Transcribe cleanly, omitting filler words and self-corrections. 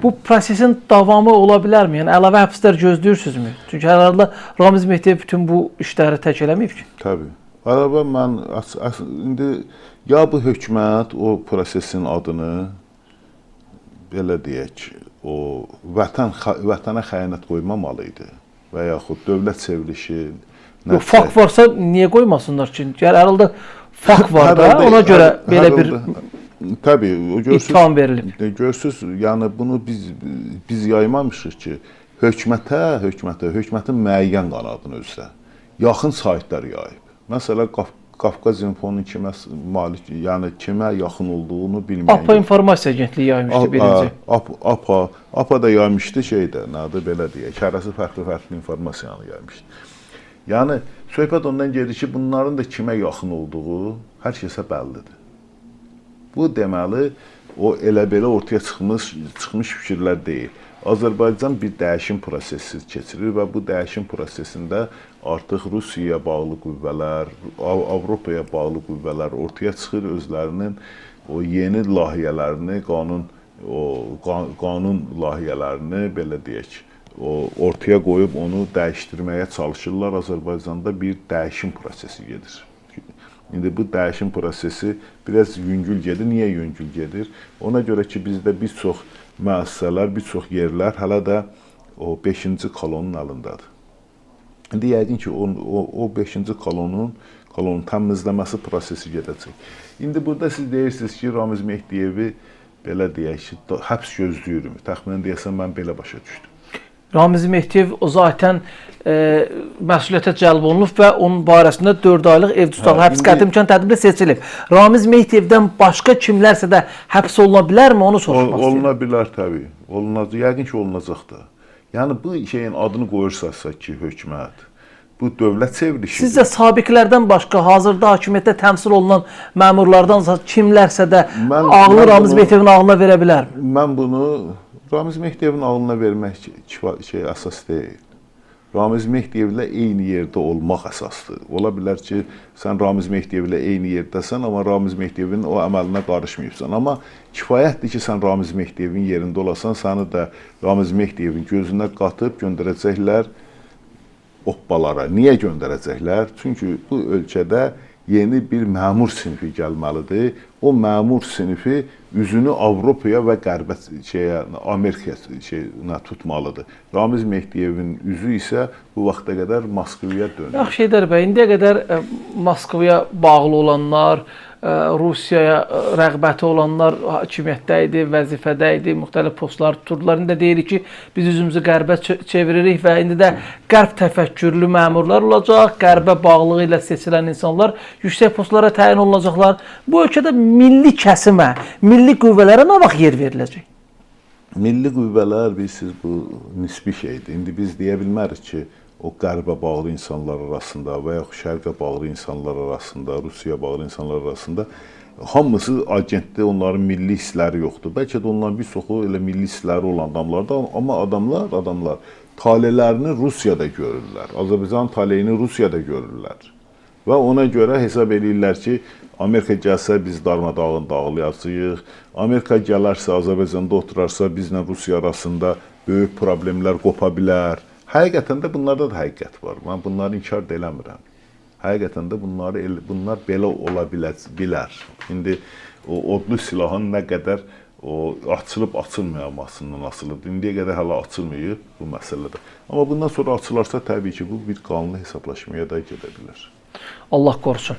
Bu prosesin davamı ola bilərmi? Yəni əlavə həbslər gözləyirsinizmi? Çünki hər halda Ramiz Mehdiyev bütün bu işləri tək eləməyib ki. Təbii. Araba mən indi ya bu hökumət o prosesin adını belə deyək, o vətənə xəyanət qoymamalı idi və yaxud dövlət çevrilişi. Fakt varsa niyə qoymasınlar ki? Yəni hər halda fakt var da, ona görə belə bir təbii, ittiham verilib. Görürsüz, yəni bunu biz yaymamışıq ki, hökumətin müəyyən qanadını özdə yaxın saytlar yayıb. Məsələn, Qafqaz İnfonun kimə malik, yəni kimə yaxın olduğunu bilməyən. APA informasiya agentliyi yaymışdı birinci. APA da yaymışdı şeydə, nədir belə deyək, hərəsi fərqli informasiyanı yaymışdı. Yəni söhbət ondan gedir ki, bunların da kimə yaxın olduğu hər kəsə bəllidir. Bu deməli, o elə belə ortaya çıxmış fikirlər deyil. Azərbaycan bir dəyişim prosesi keçirir və bu dəyişim prosesində artıq Rusiyaya bağlı qüvvələr, Avropaya bağlı qüvvələr ortaya çıxır, özlərinin o yeni layihələrini, qanun layihələrini belə deyək, ortaya qoyub onu dəyişdirməyə çalışırlar. Azərbaycanda bir dəyişim prosesi gedir. İndi bu dəyişim prosesi biraz yüngül gedir. Niyə yüngül gedir? Ona görə ki, bizdə bir çox müəssisələr, bir çox yerlər hələ də o 5-ci kolonun əlindədir. İndi yəqin ki, o 5-ci kolonun təmizləməsi prosesi gedəcək. İndi burada siz deyirsiniz ki, Ramiz Mehdiyevi belə deyək ki, həbs gözləyirəm. Təxminən deyəsən, mən belə başa düşdüm. Ramiz Mehdiyev o zaten məsuliyyətə cəlb olunub və onun barəsində 4 aylıq ev tutaqlı həbs qəti imkan tədbirində seçilib. Ramiz Mehdiyevdən başqa kimlərsə də həbs oluna bilərmi? Onu soruşmaq istəyirəm. Oluna bilər təbii. Olunacaq. Yəqin ki, olunacaq da. Yəni bu şeyin adını qoyursa ki, hökumət, bu dövlət çevrilişi. Sizcə sabiqlərdən başqa hazırda hakimiyyətdə təmsil olunan məmurlardan kimlərsə də ağlı Ramiz Mehdiyevin ağlına verə bilərmi? Mən bunu Ramiz Mehdiyevin ağlına vermək əsas deyil. Ramiz Mehdiyevlə eyni yerdə olmaq əsasdır. Ola bilər ki, sən Ramiz Mehdiyevlə eyni yerdəsən, amma Ramiz Mehdiyevin o əməlinə qarışmayıbsan. Amma kifayətdir ki, sən Ramiz Mehdiyevin yerində olasan, səni də Ramiz Mehdiyevin gözünə qatıb göndərəcəklər oppalara. Niyə göndərəcəklər? Çünki bu ölkədə yeni bir məmur sinifi gəlməlidir. O məmur sinifi üzünü Avropaya və Qərbə Amerikaya tutmalıdır. Ramiz Mehdiyevin üzü isə bu vaxta qədər Moskvaya dönür. Yaxşı Heydər bəy, indiyə qədər Moskvaya bağlı olanlar, Rusiyaya rəğbəti olanlar hakimiyyətdə idi, vəzifədə idi, müxtəlif postlar tuturdular. İndi də deyirik ki, biz üzümüzü qərbə çeviririk və indi də qərb təfəkkürlü məmurlar olacaq, qərbə bağlılığı ilə seçilən insanlar yüksək postlara təyin olunacaqlar. Bu ölkədə milli kəsimə, milli qüvvələrə nə vaxt yer veriləcək? Milli qüvvələr, bilirsiniz, bu nisbi şeydir. İndi biz deyə bilmərik ki, o qərbə bağlı insanlar arasında və yaxud şərqə bağlı insanlar arasında, Rusiyaya bağlı insanlar arasında hamısı agentdir, onların milli hissləri yoxdur. Bəlkə də onların bir çoxu elə milli hissləri olan adamlardır, amma adamlar taleylərini Rusiyada görürlər. Azərbaycanın taleyini Rusiyada görürlər. Və ona görə hesab edirlər ki, Amerika gəlsə biz darmadağın dağılayacağıq. Amerika gələrsə, Azərbaycanda oturarsa bizlə Rusiya arasında böyük problemlər qopa bilər. Həqiqətən də bunlarda da həqiqət var. Mən bunları inkar da eləmirəm. Həqiqətən də bunlar belə ola bilər. İndi o odlu silahın nə qədər açılıb açılmayamasından asılıdır. İndiyə qədər hələ açılmayıb bu məsələdə. Amma bundan sonra açılarsa təbii ki, bu bir qanlı hesablaşmaya da gedə bilər. Allah qorusun.